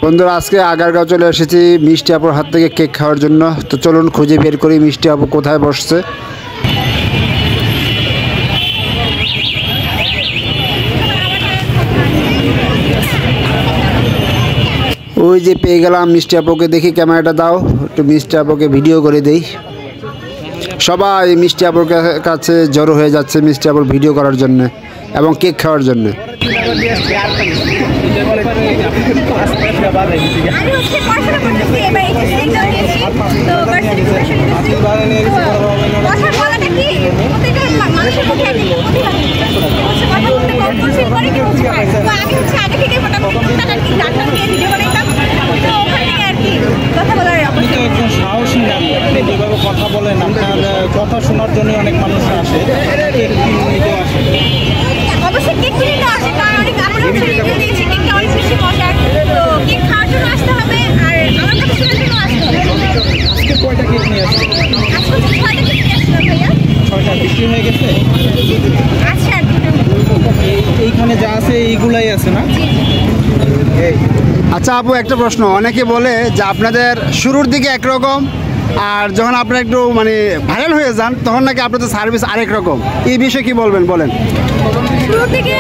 বন্ধুরা আজকে আগারগাঁও চলে এসেছি মিষ্টি আপুর হাত থেকে কেক খাওয়ার জন্য। তো চলুন খুঁজে বের করি মিষ্টি আপু কোথায় বসছে। ওই যে পেয়ে গেলাম মিষ্টি আপুকে, দেখি ক্যামেরাটা দাও, একটু মিষ্টি আপুকে ভিডিও করে দেই। সবাই মিষ্টি আপুর কাছে জড়ো হয়ে যাচ্ছে মিষ্টি আপুর ভিডিও করার জন্য এবং কেক খাওয়ার জন্য। কথা বলেন, আপনার কথা শোনার জন্য অনেক মানুষ আসে, কেক কিনতে আসে। অবশ্যই কেক কিনতে আসে, কারণ অনেক আমরা রিভিউ দিয়েছি কেকটা অনেক বেশি মজার, তো কেক খাওয়ার জন্য আসতে হবে আর আমার কথা শোনার জন্য আসতে হবে। আজকে কয়টা কেক নিয়ে আসছেন? আজকে 6টা কেক নিয়ে আসলাম ভাইয়া। 6টা বিক্রি হয়ে গেছে? আচ্ছা, এইখানে যা আছে এইগুলাই আছে না? আচ্ছা আপু একটা প্রশ্ন, অনেকে বলে যে আপনাদের শুরুর দিকে একরকম আর যখন আপনারা একটু মানে ভাইরাল হয়ে যান তখন নাকি আপনাদের সার্ভিস আরেক রকম, এই বিষয়ে কি বলবেন বলেন? শুরু থেকে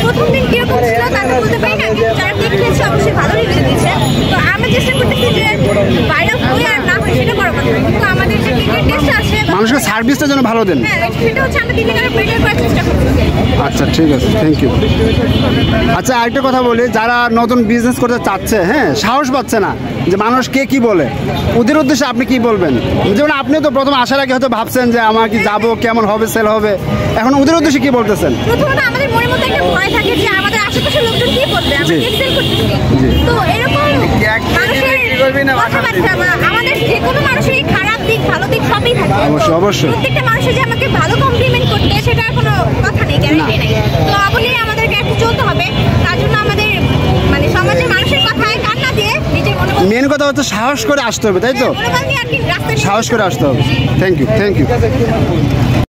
প্রথম দিন কিরকম ছিল তা তো বলতে পারি না, যারা কেক খেয়েছে অবশ্যই ভালো রিভিউ দিচ্ছে। তো আমরা চেষ্টা করতেছি যে ভাইরাল হয়ে আর না হয় সেটা বড় কথা, কিন্তু আমাদের যে কেকের টেস্ট আছে মানুষকে সার্ভিসটা যেন ভালো দেন। হ্যাঁ, সেটা হচ্ছে আমরা দিনে করে বেটার করার চেষ্টা করতেছি। আচ্ছা ঠিক আছে, থ্যাংক ইউ। আচ্ছা আরেকটা কথা বলি, যারা নতুন বিজনেস করতে চাচ্ছে, হ্যাঁ সাহস পাচ্ছে না যে মানুষ কে কি বলে, ওদের উদ্দেশ্যে আপনি কি বলবেন? যেমন আপনি তো প্রথম আসার আগে হয়তো ভাবছেন যে আমার কি যাবো, কেমন হবে, সেল হবে, এখন ওদের উদ্দেশ্যে কি বলতেছেন? প্রথমত আমাদের মনের মধ্যে একটা ভয় থাকে যে আমাদের আশেপাশের লোকজন কি বলবে, আমরা কেক সেল করতেছি। তো এরকম মানুষের কথাবার্তা বা আমাদের যে কোনো মানুষের খারাপ দিক ভালো দিক সবই থাকে। অবশ্যই অবশ্যই প্রত্যেকটা মানুষের যে আমাকে ভালো কমপ্লিমেন্ট করতে সেটার কোনো কথা নেই, গ্যারান্টি নেই। তো অবশ্যই আমাদেরকে একটু চলতে হবে, তার জন্য আমাদের মানে সমাজের মানুষের কথায় কান না দিয়ে নিজের মনোবল, মেন কথা হচ্ছে সাহস করে আসতে হবে, তাই তো? মনোবল নিয়ে আর কি রাস্তায় সাহস করে আসতে হবে। Thank you, thank you.